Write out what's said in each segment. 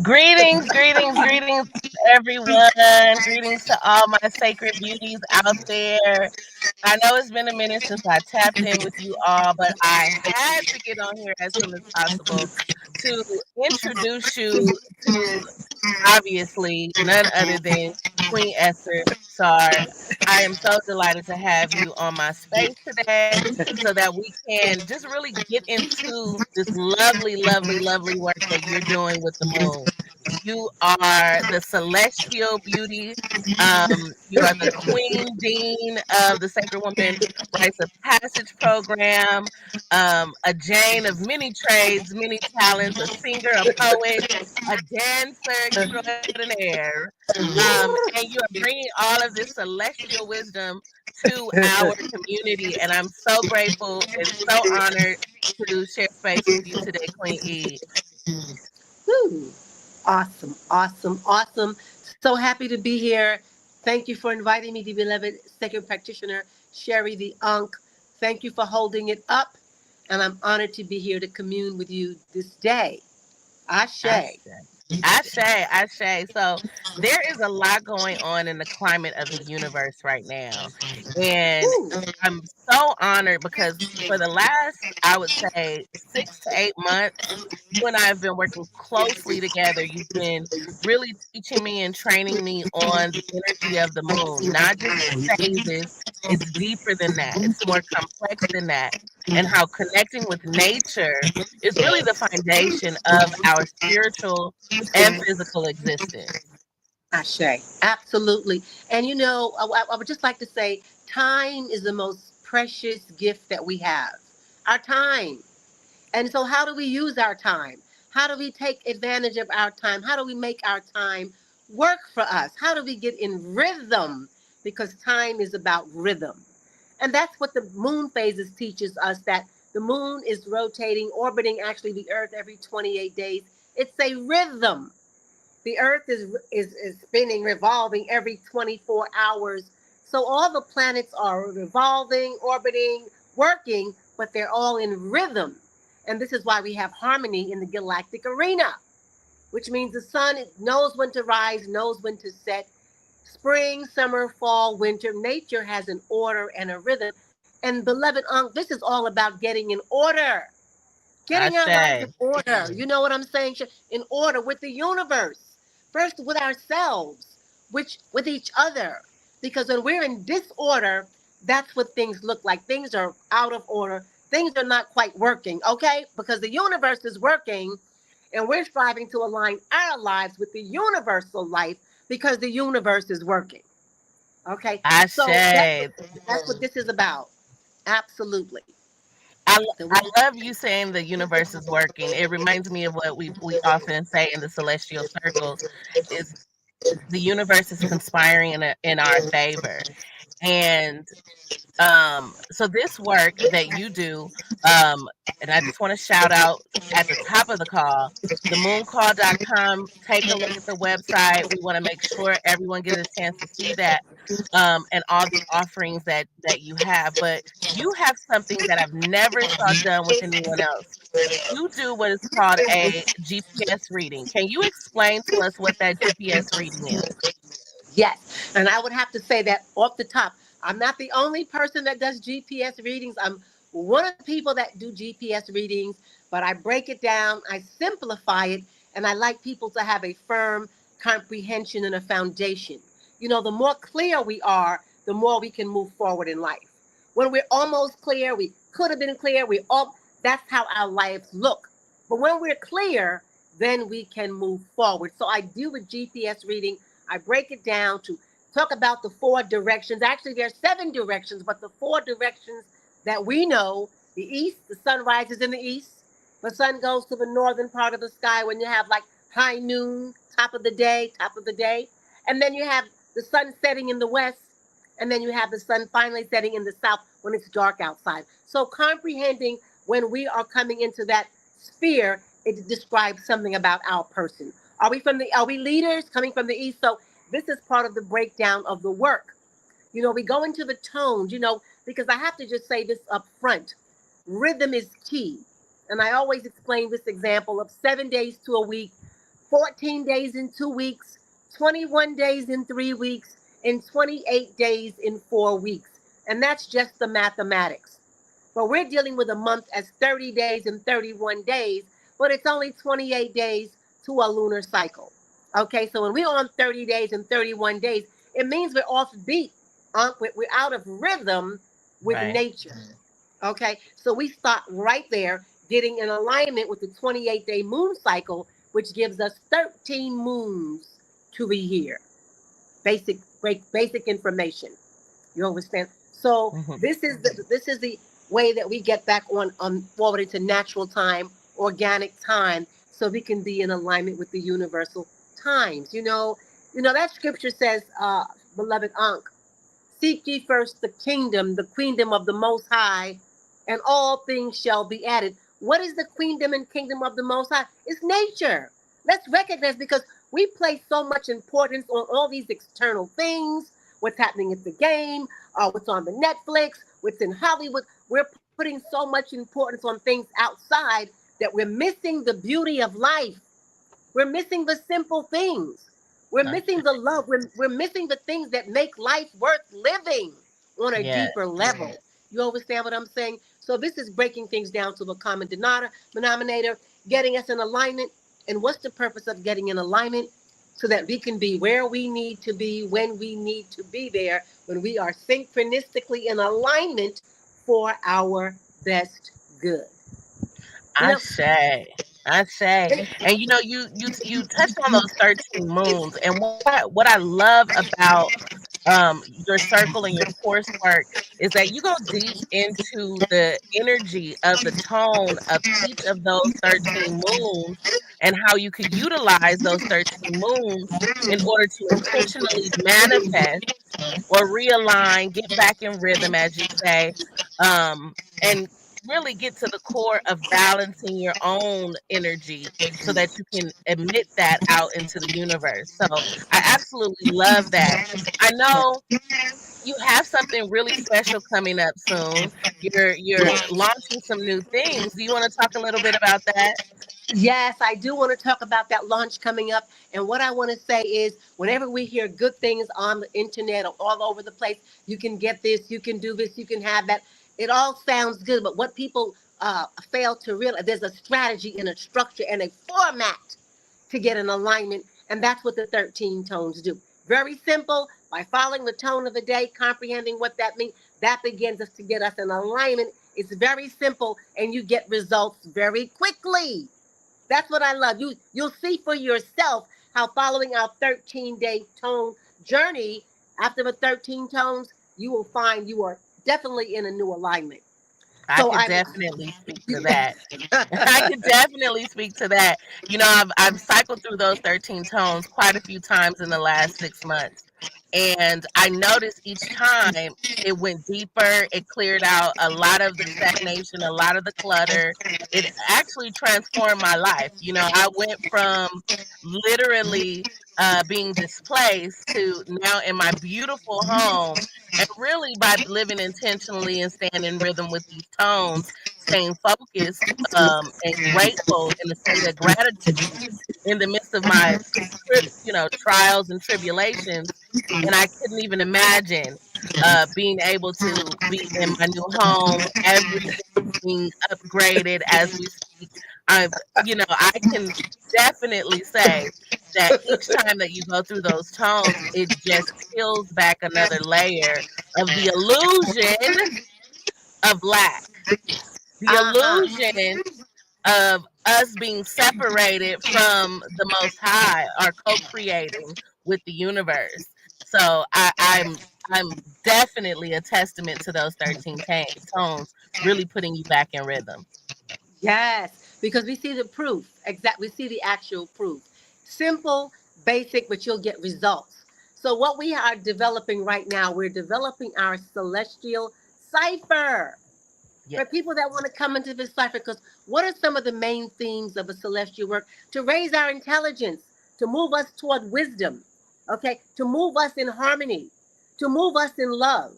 Greetings, everyone. Greetings to all my sacred beauties out there. I know it's been a minute since I tapped in with you all, but I had to get on here as soon as possible to introduce you to obviously none other than Queen Esther Sarr. I am so delighted to have you on my space today so that we can just really get into this lovely work that you're doing with the moon. You are the celestial beauty. You are the queen dean of the Sacred Woman Rites of Passage program, a Jane of many trades, many talents, a singer, a poet, a dancer extraordinaire. And you are bringing all of this celestial wisdom to our community. And I'm so grateful and so honored to share space with you today, Queen E. Woo. Awesome, awesome, awesome. So happy to be here. Thank you for inviting me, the beloved second practitioner, Sherry the Unk. Thank you for holding it up. And I'm honored to be here to commune with you this day. Ashe. Ashe. Ashe. So there is a lot going on in the climate of the universe right now. And Woo. I'm so honored because for the last, I would say, 6 to 8 months, you and I have been working closely together. You've been really teaching me and training me on the energy of the moon, not just the phases. It's deeper than that, it's more complex than that. And how connecting with nature is really the foundation of our spiritual and physical existence. Ashe. Absolutely. And I would just like to say time is the most precious gift that we have. Our time. And so, how do we use our time? How do we take advantage of our time? How do we make our time work for us? How do we get in rhythm? Because time is about rhythm. And that's what the moon phases teaches us, that the moon is rotating, orbiting actually the earth every 28 days. It's a rhythm. The earth is spinning, revolving every 24 hours. So all the planets are revolving, orbiting, working, but they're all in rhythm. And this is why we have harmony in the galactic arena, which means the sun knows when to rise, knows when to set. Spring, summer, fall, winter, nature has an order and a rhythm. And beloved Unc, this is all about getting in order, getting our lives in Ashe. order. You know what I'm saying? In order with the universe, first with ourselves, which with each other. Because when we're in disorder, that's what things look like. Things are out of order. Things are not quite working, okay? Because the universe is working and we're striving to align our lives with the universal life because the universe is working. Okay? So Ashe. that's what this is about. Absolutely. So I love you saying the universe is working. It reminds me of what we often say in the celestial circles is the universe is conspiring in our favor. And so this work that you do, and I just want to shout out at the top of the call, themooncall.com. Take a look at the website. We want to make sure everyone gets a chance to see that, and all the offerings that you have. But you have something that I've never saw done with anyone else. You do what is called a GPS reading. Can you explain to us what that GPS reading is? yes. And I would have to say that off the top, I'm not the only person that does GPS readings. I'm one of the people that do GPS readings, but I break it down, I simplify it, and I like people to have a firm comprehension and a foundation. The more clear we are, the more we can move forward in life. When we're almost clear, we could have been clear, that's how our lives look. But when we're clear, then we can move forward. So I do a GPS reading. I break it down to talk about the four directions. Actually, there are seven directions, but the four directions that we know: the east, the sun rises in the east, the sun goes to the northern part of the sky when you have like high noon, top of the day. And then you have the sun setting in the west, and then you have the sun finally setting in the south when it's dark outside. So comprehending when we are coming into that sphere, it describes something about our person. Are we leaders coming from the east? So this is part of the breakdown of the work. We go into the tones, because I have to just say this up front. Rhythm is key. And I always explain this example of 7 days to a week, 14 days in 2 weeks, 21 days in 3 weeks, and 28 days in 4 weeks. And that's just the mathematics. But we're dealing with a month as 30 days and 31 days, but it's only 28 days to a lunar cycle. Okay, so when we're on 30 days and 31 days, it means we're off beat. We're out of rhythm with Right. nature. Okay, so we start right there, getting in alignment with the 28-day moon cycle, which gives us 13 moons to the year. Basic information. You understand? So Mhm. this is the way that we get back on forward into natural time, organic time, so we can be in alignment with the universal times. That scripture says, beloved Ankh, seek ye first the kingdom, the queendom of the Most High, and all things shall be added. What is the queendom and kingdom of the Most High? It's nature. Let's recognize, because we place so much importance on all these external things, what's happening at the game, what's on the Netflix, what's in Hollywood. We're putting so much importance on things outside that we're missing the beauty of life. We're missing the simple things. We're That's missing the true. love. We're missing the things that make life worth living on a Yeah. deeper level. You understand what I'm saying? So this is breaking things down to a common denominator, getting us in alignment. And what's the purpose of getting in alignment? So that we can be where we need to be, when we need to be there, when we are synchronistically in alignment for our best good. You I know, say, I say, and you touched on those 13 moons, and what I love about your circle and your coursework is that you go deep into the energy of the tone of each of those 13 moons and how you could utilize those 13 moons in order to intentionally manifest or realign, get back in rhythm, as you say, and really get to the core of balancing your own energy so that you can emit that out into the universe. So I absolutely love that. I know you have something really special coming up soon. You're launching some new things. Do you want to talk a little bit about that? Yes, I do want to talk about that launch coming up. And what I want to say is, whenever we hear good things on the internet or all over the place, you can get this, you can do this, you can have that. It all sounds good, but what people fail to realize, there's a strategy and a structure and a format to get an alignment. And that's what the 13 tones do. Very simple. By following the tone of the day, comprehending what that means, that begins us to get us in alignment. It's very simple, and you get results very quickly. That's what I love. You'll see for yourself how following our 13-day tone journey, after the 13 tones, you will find you are definitely in a new alignment. I So could I'm definitely speak to that. I could definitely speak to that. I've cycled through those 13 tones quite a few times in the last 6 months. And I noticed each time it went deeper, it cleared out a lot of the stagnation, a lot of the clutter. It actually transformed my life. I went from literally being displaced to now in my beautiful home. And really, by living intentionally and staying in rhythm with these tones, staying focused and grateful in a state of gratitude in the midst of my trials and tribulations. And I couldn't even imagine being able to be in my new home, everything being upgraded as we speak. I can definitely say that each time that you go through those tones, it just peels back another layer of the illusion of lack, the uh-huh. illusion of us being separated from the Most High, or co-creating with the universe. So I'm definitely a testament to those 13 tones, really putting you back in rhythm. Yes, because we see the proof. We see the actual proof. Simple, basic, but you'll get results. So what we are developing right now, we're developing our celestial cipher. For Yes. people that want to come into this cipher, because what are some of the main themes of a celestial work? To raise our intelligence, to move us toward wisdom, okay, to move us in harmony, to move us in love,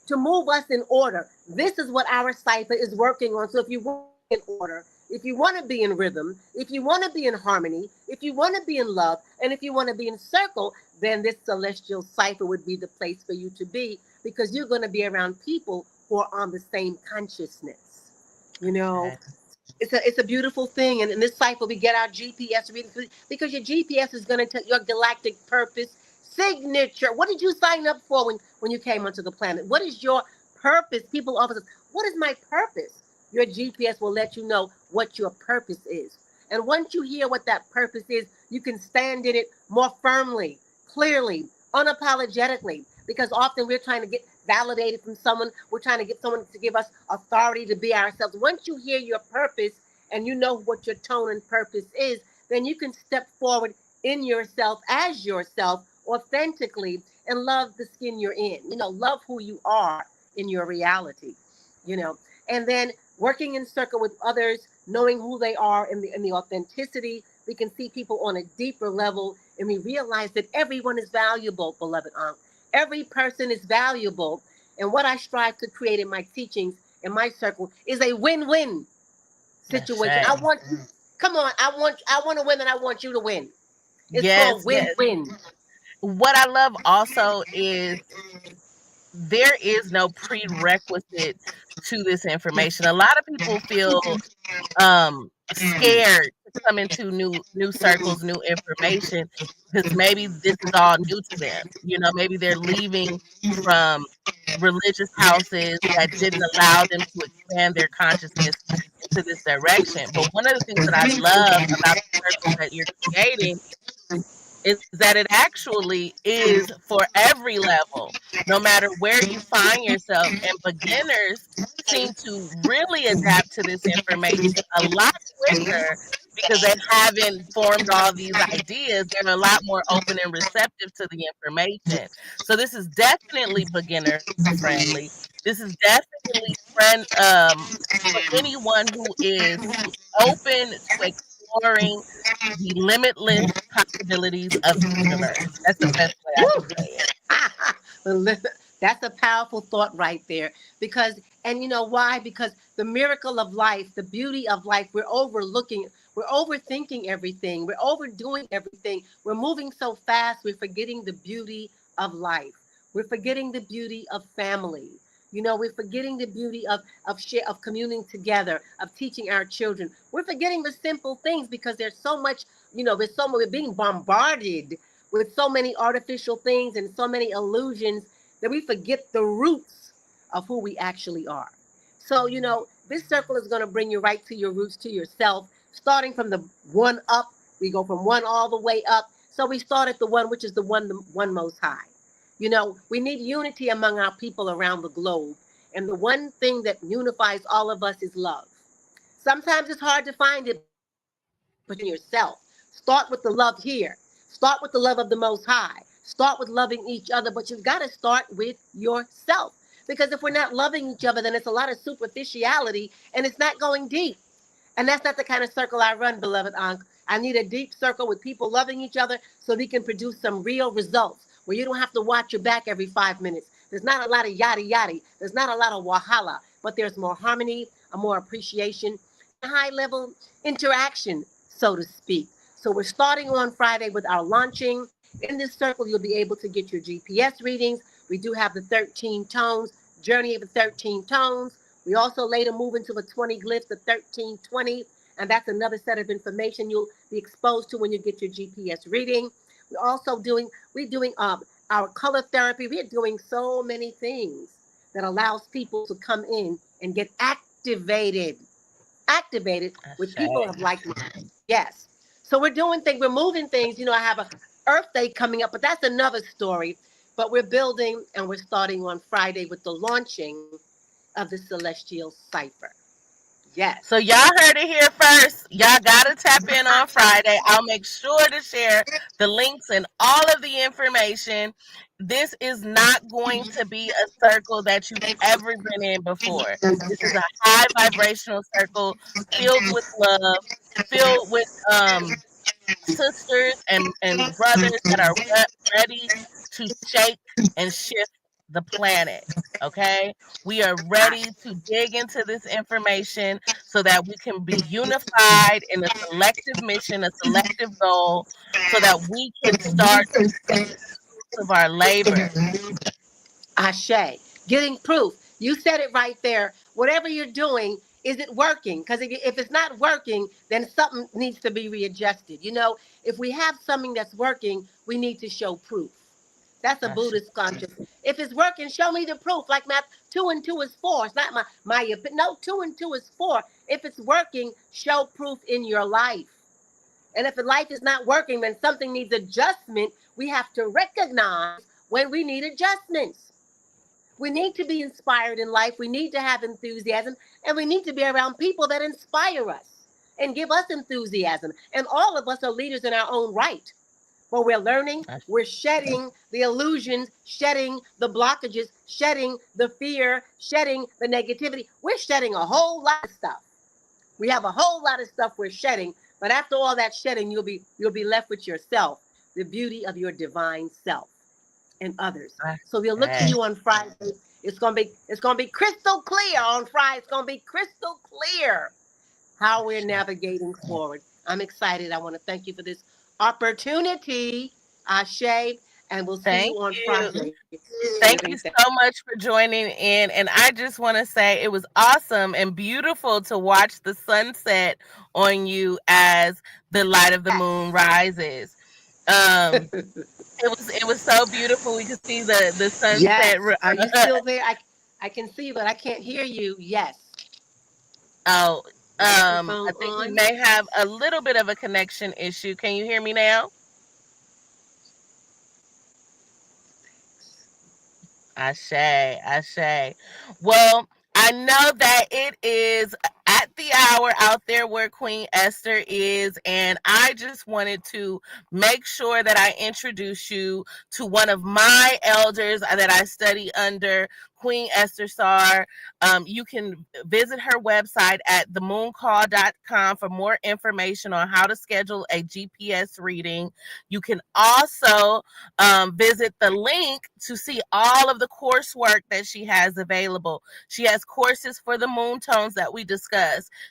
to move us in order. This is what our cipher is working on. So if you want in order, if you want to be in rhythm, if you want to be in harmony, if you want to be in love, and if you want to be in circle, then this celestial cipher would be the place for you to be, because you're going to be around people who are on the same consciousness. You know, Okay. it's a beautiful thing. And in this cycle, we get our GPS reading, because your GPS is going to tell your galactic purpose signature. What did you sign up for when you came onto the planet? What is your purpose? People often say, what is my purpose? Your GPS will let you know what your purpose is. And once you hear what that purpose is, you can stand in it more firmly, clearly, unapologetically, because often we're trying to get validated from someone. We're trying to get someone to give us authority to be ourselves. Once you hear your purpose and you know what your tone and purpose is, then you can step forward in yourself as yourself authentically and love the skin you're in. Love who you are in your reality. You know, and then working in circle with others, knowing who they are in the authenticity, we can see people on a deeper level, and we realize that everyone is valuable, beloved Ankh. Every person is valuable. And what I strive to create in my teachings, in my circle, is a win-win situation. I Ashe. want you, come on, I want to win, and I want you to win. It's called Yes, yes. win-win. What I love also is there is no prerequisite to this information. A lot of people feel scared to come into new circles, new information, because maybe this is all new to them. Maybe they're leaving from religious houses that didn't allow them to expand their consciousness into this direction. But one of the things that I love about the circles that you're creating is that it actually is for every level, no matter where you find yourself. And beginners seem to really adapt to this information a lot quicker because they haven't formed all these ideas. They're a lot more open and receptive to the information. So this is definitely beginner friendly. This is definitely for anyone who is open to exploring the limitless possibilities of the universe. That's the best way I can say it. That's a powerful thought right there. Because, and you know why? Because the miracle of life, the beauty of life, we're overthinking everything, we're overdoing everything, we're moving so fast, we're forgetting the beauty of life, we're forgetting the beauty of family. We're forgetting the beauty of communing together, of teaching our children. We're forgetting the simple things because there's so much, we're being bombarded with so many artificial things and so many illusions that we forget the roots of who we actually are. So, this circle is going to bring you right to your roots, to yourself, starting from the one up. We go from one all the way up. So we start at the one, which is the one most high. We need unity among our people around the globe. And the one thing that unifies all of us is love. Sometimes it's hard to find it, but you can find it in yourself. Start with the love here. Start with the love of the Most High. Start with loving each other, but you've got to start with yourself. Because if we're not loving each other, then it's a lot of superficiality and it's not going deep. And that's not the kind of circle I run, beloved Ankh. I need a deep circle with people loving each other so we can produce some real results where you don't have to watch your back every 5 minutes. There's not a lot of yada yada. There's not a lot of wahala, but there's more harmony, a more appreciation, a high level interaction, so to speak. So we're starting on Friday with our launching. In this circle, you'll be able to get your GPS readings. We do have the 13 tones, journey of the 13 tones. We also later move into the 20 glyphs, the 1320, and that's another set of information you'll be exposed to when you get your GPS reading. We're doing our color therapy. We're doing so many things that allows people to come in and get activated with people of Ashe. like mind. Yes. So we're doing things, we're moving things. I have a Earth Day coming up, but that's another story. But we're building and we're starting on Friday with the launching of the Celestial Cipher. Yes. So y'all heard it here first. Y'all gotta tap in on Friday. I'll make sure to share the links and all of the information. This is not going to be a circle that you've ever been in before. This is a high vibrational circle filled with love, filled with sisters and brothers that are ready to shake and shift the planet. Okay, we are ready to dig into this information so that we can be unified in a selective mission, a selective goal, so that we can start to see the fruits of our labor. Ashe. Getting proof. You said it right there. Whatever you're doing, is it working? Because if it's not working, then something needs to be readjusted. You know, if we have something that's working, we need to show proof. That's a Gosh, Buddhist conscious. If it's working, show me the proof. Like math, 2 and 2 is 4. It's not my opinion. No, 2 and 2 is 4. If it's working, show proof in your life. And if the life is not working, then something needs adjustment. We have to recognize when we need adjustments. We need to be inspired in life. We need to have enthusiasm, and we need to be around people that inspire us and give us enthusiasm. And all of us are leaders in our own right. But we're learning, gosh, we're shedding the illusions, shedding the blockages, shedding the fear, shedding the negativity. We're shedding a whole lot of stuff. We have a whole lot of stuff we're shedding, but after all that shedding, you'll be left with yourself, the beauty of your divine self and others. So we'll look to you on Friday. It's gonna be crystal clear on Friday. It's gonna be crystal clear how we're navigating forward. I'm excited. I want to thank you for this opportunity, Ashe, and we'll see you on Friday. Thank you so much for joining in. And I just want to say it was awesome and beautiful to watch the sunset on you as the light of the moon rises. It was so beautiful. We could see the sunset. Yes. Are you still there? I can see you, but I can't hear you. Yes. Oh, I think we may have a little bit of a connection issue. Can you hear me now? Ashe, Ashe. Well, I know that it is at the hour out there where Queen Esther is, and I just wanted to make sure that I introduce you to one of my elders that I study under, Queen Esther Sarr. You can visit her website at themooncall.com for more information on how to schedule a GPS reading. You can also visit the link to see all of the coursework that she has available. She has courses for the moon tones that we discussed.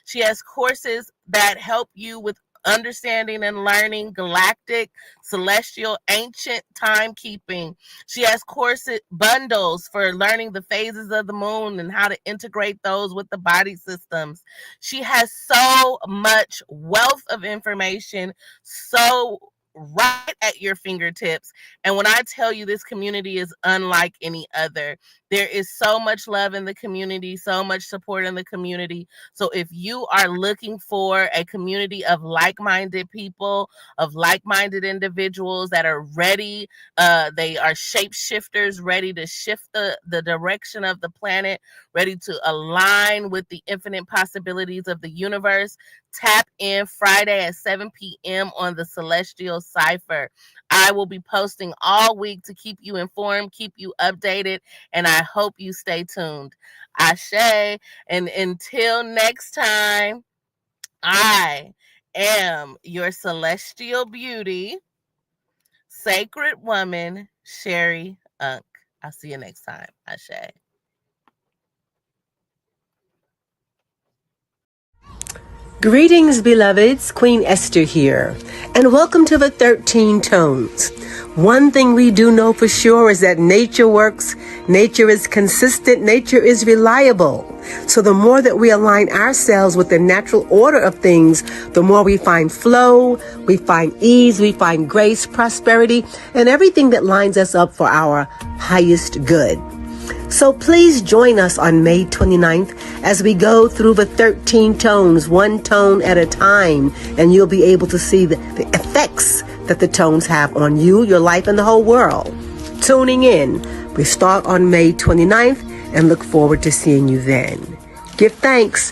She has courses that help you with understanding and learning galactic, celestial, ancient timekeeping. She has courses bundles for learning the phases of the moon and how to integrate those with the body systems. She has so much wealth of information, so right at your fingertips. And when I tell you this community is unlike any other, there is so much love in the community, so much support in the community. So if you are looking for a community of like-minded people, of like-minded individuals that are ready, they are shapeshifters, ready to shift the direction of the planet, ready to align with the infinite possibilities of the universe, tap in Friday at 7 p.m. on the Celestial Cipher. I will be posting all week to keep you informed, keep you updated, and I hope you stay tuned. Ashe, and until next time, I am your celestial beauty, sacred woman, Sherry Unk. I'll see you next time. Ashe. Greetings, beloveds. Queen Esther here, and welcome to the 13 Tones. One thing we do know for sure is that nature works, nature is consistent, nature is reliable. So the more that we align ourselves with the natural order of things, the more we find flow, we find ease, we find grace, prosperity, and everything that lines us up for our highest good. So please join us on May 29th as we go through the 13 tones, one tone at a time, and you'll be able to see the effects that the tones have on you, your life, and the whole world. Tuning in. We start on May 29th and look forward to seeing you then. Give thanks.